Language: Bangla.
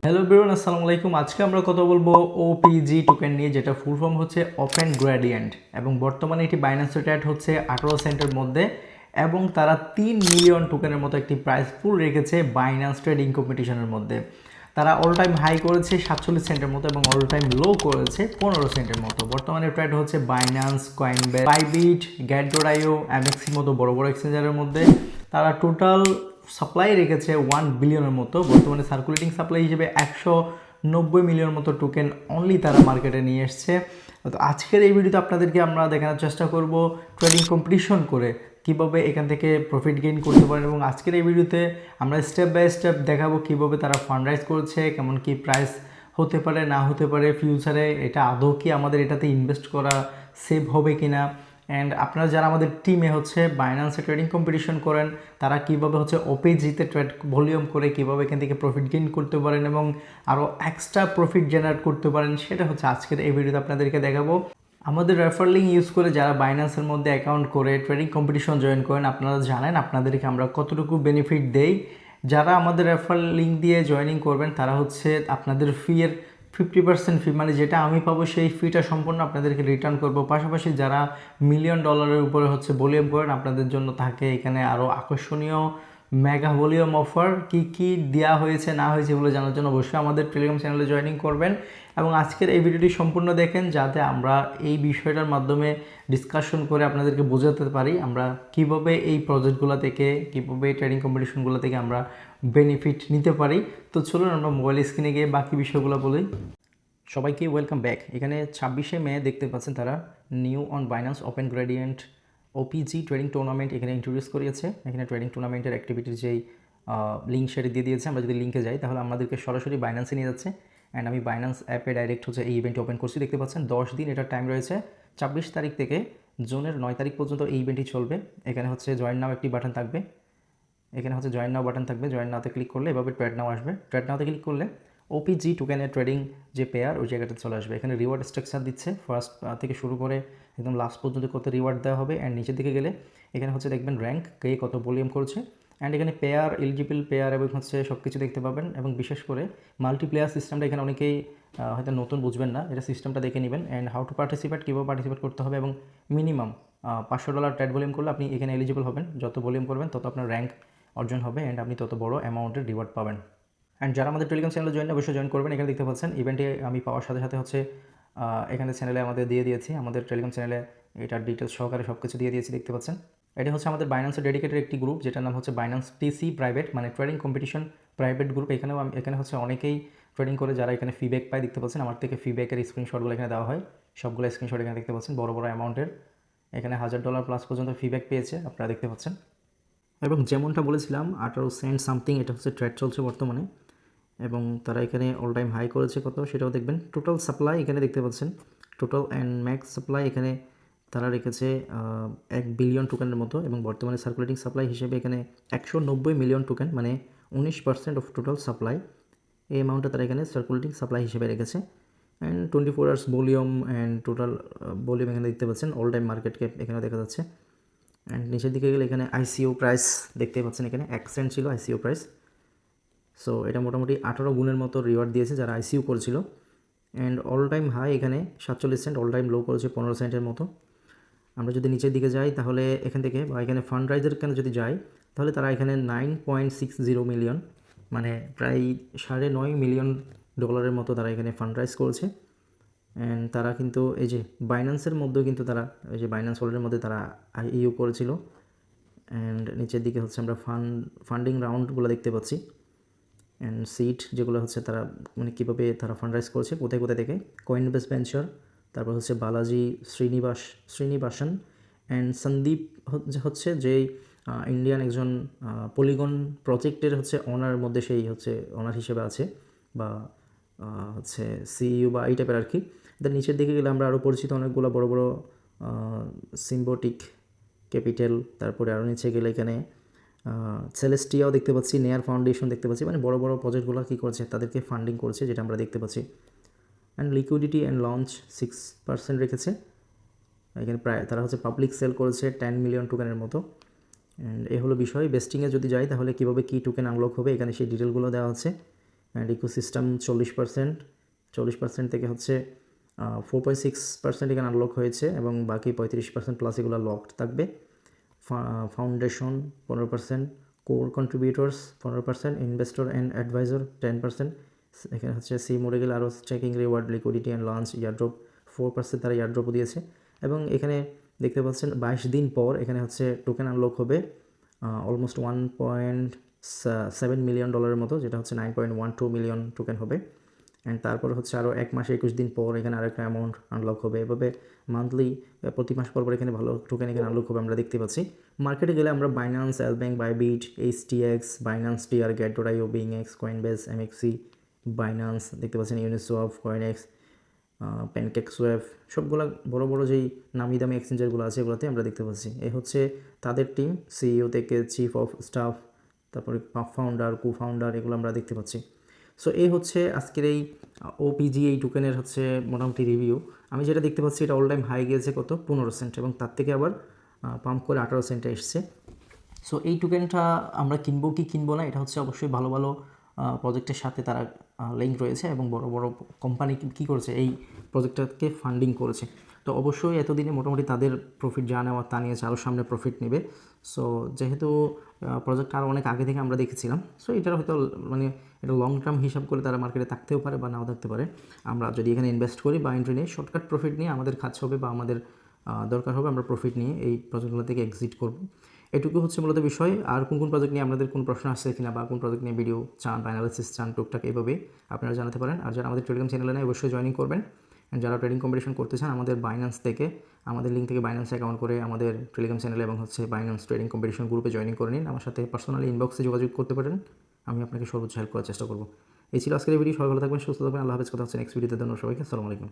হ্যালো এভরিওয়ান, আসসালামু আলাইকুম। আজকে আমরা কথা বলবো ওপিজি টোকেন নিয়ে, যেটা ফুল ফর্ম হচ্ছে ওপেন গ্রেডিয়েন্ট, এবং বর্তমানে এটি বাইন্যান্সে ট্রেড হচ্ছে 18 সেন্টের মধ্যে, এবং তারা 3 মিলিয়ন টোকেনের মতো একটি প্রাইস পুল রেখেছে বাইন্যান্স ট্রেডিং কম্পিটিশনের মধ্যে। তারা অল টাইম হাই করেছে 47 সেন্টের মতো এবং অল টাইম লো করেছে 15 সেন্টের মতো। বর্তমানে ট্রেড হচ্ছে বাইন্যান্স, কয়েনবেস, বাইবিট, গ্যাট.io, এমএক্সির মতো বড় বড় এক্সচেঞ্জারের মধ্যে। তারা টোটাল সাপ্লাই রেখেছে 1 বিলিয়নের মতো। বর্তমানে সার্কুলেটিং সাপ্লাই হিসেবে 190 মিলিয়ন মতো টোকেন অনলি তারা মার্কেটে নিয়ে এসছে। তো আজকের এই ভিডিওতে আপনাদেরকে আমরা দেখানোর চেষ্টা করব ট্রেডিং কম্পিটিশন করে কীভাবে এখান থেকে প্রফিট গেইন করতে পারেন, এবং আজকের এই ভিডিওতে আমরা স্টেপ বাই স্টেপ দেখাবো কীভাবে তারা ফান্ডরাইজ করছে, কেমন কি প্রাইস হতে পারে না হতে পারে ফিউচারে, এটা আদৌ কি আমাদের এটাতে ইনভেস্ট করা সেভ হবে কি না। অ্যান্ড আপনারা যারা আমাদের টিমে হচ্ছে বাইন্যান্সে ট্রেডিং কম্পিটিশন করেন, তারা কীভাবে হচ্ছে ওপিজিতে ট্রেড ভলিউম করে কীভাবে এখান থেকে প্রফিট গেইন করতে পারেন এবং আরও এক্সট্রা প্রফিট জেনারেট করতে পারেন, সেটা হচ্ছে আজকের এই ভিডিওতে আপনাদেরকে দেখাবো। আমাদের রেফার লিঙ্ক ইউজ করে যারা বাইন্যান্সের মধ্যে অ্যাকাউন্ট করে ট্রেডিং কম্পিটিশন জয়েন করেন, আপনারা জানেন আপনাদেরকে আমরা কতটুকু বেনিফিট দেই। যারা আমাদের রেফার লিঙ্ক দিয়ে জয়েনিং করবেন, তারা হচ্ছে আপনাদের ফিয়ের 50% ফি, মানে যেটা আমি পাবো সেই ফিটা সম্পূর্ণ আপনাদেরকে রিটার্ন করব। পাশাপাশি যারা মিলিয়ন ডলারের উপরে হচ্ছে ভলিউম করেন, আপনাদের জন্য থাকে এখানে আরও আকর্ষণীয় মেগা ভলিউম অফার। কি কি দেওয়া হয়েছে না হয়েছে এগুলো জানার জন্য অবশ্যই আমাদের টেলিগ্রাম চ্যানেলে জয়েনিং করবেন এবং আজকের এই ভিডিওটি সম্পূর্ণ দেখেন, যাতে আমরা এই বিষয়টার মাধ্যমে ডিসকাশন করে আপনাদেরকে বোঝাতে পারি আমরা কীভাবে এই প্রজেক্টগুলো থেকে, কীভাবে ট্রেডিং কম্পিটিশনগুলো থেকে আমরা বেনিফিট নিতে পারি। তো চলুন আমরা মোবাইল স্ক্রিনে গিয়ে বাকি বিষয়গুলো বলি। সবাইকে ওয়েলকাম ব্যাক। এখানে 26শে মে দেখতে পাচ্ছেন তারা new on Binance open gradient OPG trading tournament এখানে ইন্ট্রোডিউস করিয়েছে। এখানে ট্রেডিং টুর্নামেন্টের অ্যাক্টিভিটির যেই লিঙ্ক সেটা দিয়ে দিয়েছে। আমরা যদি লিঙ্কে যাই তাহলে আমাদেরকে সরাসরি বাইন্যান্সে নিয়ে যাচ্ছে, অ্যান্ড আমি বাইন্যান্স অ্যাপে ডাইরেক্ট হচ্ছে এই ইভেন্ট ওপেন করছি। দেখতে পাচ্ছেন 10 দিন এটার টাইম রয়েছে। 26 তারিখ থেকে জুনের 9 তারিখ পর্যন্ত এই ইভেন্টটি চলবে। এখানে হচ্ছে জয়েন নাও একটি বাটন থাকবে, এখানে হচ্ছে জয়েন নাও বাটন থাকবে। জয়েন নাওতে ক্লিক করলে এভাবে ট্রেড নাও আসবে। ট্রেড নাওতে ক্লিক করলে ওপিজি টোকেনের ট্রেডিং যে পেয়ার ওই জায়গাটা চলে আসবে। এখানে রিওয়ার্ড স্ট্রাকচার দিচ্ছে, ফার্স্ট থেকে শুরু করে একদম লাস্ট পর্যন্ত কত রিওয়ার্ড দেওয়া হবে। অ্যান্ড নিচের দিকে গেলে এখানে হচ্ছে দেখবেন র্যাঙ্ক, কে কত ভলিউম করছে, অ্যান্ড এখানে পেয়ার, এলিজিবল পেয়ার এবং হচ্ছে সব কিছু দেখতে পাবেন। এবং বিশেষ করে মাল্টিপ্লেয়ার সিস্টেমটা এখানে অনেকেই হয়তো নতুন বুঝবেন না, এটা সিস্টেমটা দেখে নেবেন। অ্যান্ড হাউ টু পার্টিসিপেট, কীভাবে পার্টিসিপেট করতে হবে, এবং মিনিমাম $500 ট্রেড ভলিউম করলে আপনি এখানে এলিজিবল হবেন। যত ভলিউম করবেন তত আপনার র্যাঙ্ক অর্জন হবে, অ্যান্ড আপনি তত বড় অ্যামাউন্টের রিওয়ার্ড পাবেন। অ্যান্ড যারা আমাদের টেলিগ্রাম চ্যানেলে অবশ্যই জয়েন করবেন। এখানে দেখতে পাচ্ছেন ইভেন্টে আমি পাওয়ার সাথে সাথে হচ্ছে এখানে চ্যানেলে আমাদের দিয়ে দিয়েছি, আমাদের টেলিগ্রাম চ্যানেলে এটার ডিটেলস সহকারে সব কিছু দিয়ে দিয়েছি। দেখতে পাচ্ছেন এটা হচ্ছে আমাদের বাইন্যান্সের ডেডিকেটেড একটি গ্রুপ, যেটার নাম হচ্ছে বাইন্যান্স টিসি প্রাইভেট, মানে ট্রেডিং কম্পিটিশন প্রাইভেট গ্রুপ। এখানে হচ্ছে অনেকেই ট্রেডিং করে যারা এখানে ফিডব্যাক পায়। দেখতে পাচ্ছেন আমার থেকে ফিডব্যাকের স্ক্রিনশটগুলো এখানে দেওয়া হয়, সবগুলো স্ক্রিনশট এখানে দেখতে পাচ্ছেন, বড় বড় অ্যামাউন্টের। এখানে $1000 প্লাস পর্যন্ত ফিডব্যাক পেয়েছে, আপনারা দেখতে পাচ্ছেন। এবং যেমনটা বলেছিলাম 18 সেন্ট সামথিং এটা হচ্ছে ট্রেড চলছে বর্তমানে, এবং তারা এখানে অল টাইম হাই করেছে কত সেটাও দেখবেন। টোটাল সাপ্লাই এখানে দেখতে পাচ্ছেন, টোটাল অ্যান্ড ম্যাক্স সাপ্লাই এখানে তারা রেখেছে 1 বিলিয়ন টোকেনের মতো, এবং বর্তমানে সার্কুলেটিং সাপ্লাই হিসেবে এখানে 190 মিলিয়ন টোকেন, মানে 19% অফ টোটাল সাপ্লাই। এই অ্যামাউন্টটা তারা এখানে সার্কুলেটিং সাপ্লাই হিসেবে রেখেছে। And 24 hours volume and total volume এখানে দেখতে পাচ্ছেন। অল টাইম মার্কেট ক্যাপ এখানে দেখা যাচ্ছে। অ্যান্ড নিচের দিকে গেলে এখানে আইসিও প্রাইস দেখতে পাচ্ছেন, এখানে 1 সেন্ট ছিল আইসিও প্রাইস। সো এটা মোটামুটি 18 গুণের মতো রিওয়ার্ড দিয়েছে যারা আইসিউ করেছিল। অ্যান্ড অল টাইম হাই এখানে 47 সেন্ট, অল টাইম লো করেছে 15 সেন্টের মতো। আমরা যদি নিচের দিকে যাই তাহলে এখান থেকে, বা এখানে ফান্ড রাইজের কেন যদি যাই তাহলে তারা এখানে 9.60 মিলিয়ন, মানে প্রায় $9.5 মিলিয়ন মতো তারা এখানে ফান্ড রাইজ করেছে। অ্যান্ড তারা কিন্তু এই যে বাইন্যান্সের মধ্যেও কিন্তু তারা এই যে বাইন্যান্স ওয়ালেটের মধ্যে তারা আইইউ করেছিল। অ্যান্ড নিচের দিকে হচ্ছে আমরা ফান্ডিং রাউন্ডগুলো দেখতে পাচ্ছি, অ্যান্ড সিট যেগুলো হচ্ছে তারা মানে কীভাবে তারা ফান্ডরাইজ করছে, কোথায় কোথায় থেকে। কয়েনবেস ভেঞ্চার, তারপর হচ্ছে বালাজি শ্রীনিবাসন অ্যান্ড সন্দীপ হচ্ছে যেই ইন্ডিয়ান একজন পলিগন প্রজেক্টের হচ্ছে ওনার মধ্যে, সেই হচ্ছে ওনার হিসেবে আছে, বা হচ্ছে সিইউ বা এই টাইপের আর কি। তার নিচের দিকে গেলে আমরা আরও পরিচিত অনেকগুলো বড় বড় সিম্বোটিক ক্যাপিটাল, তারপরে আরও নিচে গেলে এখানে সেলেস্টিয়াও দেখতে পাচ্ছি, নেয়ার ফাউন্ডেশন দেখতে পাচ্ছি, মানে বড় বড় প্রজেক্টগুলো কী করছে তাদেরকে ফান্ডিং করছে, যেটা আমরা দেখতে পাচ্ছি। অ্যান্ড লিকুইডিটি অ্যান্ড লঞ্চ 6% রেখেছে এখানে। প্রায় তারা হচ্ছে পাবলিক সেল করেছে 10 মিলিয়ন টোকেনের মতো। অ্যান্ড এ হলো বিষয়। বেস্টিংয়ে যদি যাই তাহলে কীভাবে কী টোকেন আনলক হবে এখানে সেই ডিটেলগুলো দেওয়া আছে। অ্যান্ড ইকোসিস্টেম 40% থেকে হচ্ছে 4.6% এখানে আনলক হয়েছে এবং বাকি 35% প্লাস এগুলো লকড থাকবে। Foundation 15%, core contributors 15%, investor and advisor 10%। এখানে হচ্ছে সি মোডে গেলে আরও checking reward liquidity and launch airdrop 4% তারা ইয়ারড্রপও দিয়েছে। এবং এখানে দেখতে পাচ্ছেন 22 দিন পর এখানে হচ্ছে টোকেন আনলক হবে অলমোস্ট $1.7 মিলিয়ন মতো, যেটা হচ্ছে 9.12 মিলিয়ন টোকেন হবে। অ্যান্ড তারপর হচ্ছে আরও 1 মাসে 21 দিন পর এখানে আরেকটা অ্যামাউন্ট আনলক হবে। এভাবে মান্থলি প্রতি মাস পর এখানে ভালো টোকেন এখানে আনলক হবে আমরা দেখতে পাচ্ছি। মার্কেটে গেলে আমরা Binance, LBank, Bybit, HTX, Binance TR, গেট.io, বিংএক্স, কয়েনবেস, MXC, বাইন্যান্স দেখতে পাচ্ছেন, ইউনিসোয়াপ, কয়েনএক্স, প্যানকেকসোয়েভ, সবগুলো বড় বড় যেই নামি দামি এক্সচেঞ্জারগুলো আছে এগুলোতে আমরা দেখতে পাচ্ছি। এই হচ্ছে তাদের টিম, সিইও থেকে চিফ অফ স্টাফ, তারপরে ফাউন্ডার, কো-ফাউন্ডার, এগুলো আমরা দেখতে পাচ্ছি। সো এই হচ্ছে আজকের এই ওপিজি এই টোকেনের হচ্ছে মোটামুটি রিভিউ। আমি যেটা দেখতে পাচ্ছি এটা অল টাইম হাই গিয়েছে কত 15 সেন্ট এবং তার থেকে আবার পাম্প করে 18 সেন্টে এসছে। সো এই টোকেনটা আমরা কিনবো কি কিনবো না, এটা হচ্ছে অবশ্যই ভালো ভালো প্রজেক্টের সাথে তারা লিঙ্ক রয়েছে এবং বড় বড় কোম্পানি কী করেছে এই প্রজেক্টটাকে ফান্ডিং করেছে। তো অবশ্যই এতদিনে মোটামুটি তাদের প্রফিট যা নেওয়ার তা নিয়েছে, আরও সামনে প্রফিট নেবে। সো যেহেতু প্রজেক্টটা আরও অনেক আগে থেকে আমরা দেখেছিলাম, সো এটার হয়তো মানে এটা লং টার্ম হিসাব করে তারা মার্কেটে থাকতেও পারে বা নাও থাকতে পারে। আমরা যদি এখানে ইনভেস্ট করি বা এন্ট্রি নিয়ে শর্টকাট প্রফিট নিয়ে আমাদের কাজ হবে বা আমাদের দরকার হবে, আমরা প্রফিট নিয়ে এই প্রজেক্টগুলো থেকে এক্সিট করব। এটুকু হচ্ছে মূলত বিষয়। আর কোন কোন প্রজেক্ট নিয়ে আপনাদের কোন প্রশ্ন আসছে কিনা বা কোন প্রজেক্ট নিয়ে ভিডিও চান বা অ্যানালিসিস চান টুকটাক এইভাবে আপনারা জানাতে পারেন। আর যারা আমাদের টেলিগ্রাম চ্যানেলে নেয় অবশ্যই জয়েনিং করবেন। যারা ট্রেডিং কম্পিটিশন করতে চান আমাদের বাইন্যান্স থেকে, আমাদের লিঙ্ক থেকে বাইন্যান্স অ্যাকাউন্ট করে আমাদের টেলিগ্রাম চ্যানেলে এবং হচ্ছে বাইন্যান্স ট্রেডিং কম্পিটিশন গ্রুপে জয়েনিং করে নিন। আমার সাথে পার্সোনালি ইনবক্সে যোগাযোগ করতে পারেন, আমি আপনাকে সর্বোচ্চ হেল্প করার চেষ্টা করব। এই ছিল আজকের ভিডিও। সবাই ভালো থাকবেন, সুস্থ থাকবেন। আল্লাহ হাফেজ। কথা হচ্ছে নেক্সট ভিডিওতে। ধন্যবাদ সবাইকে। আসসালামু আলাইকুম।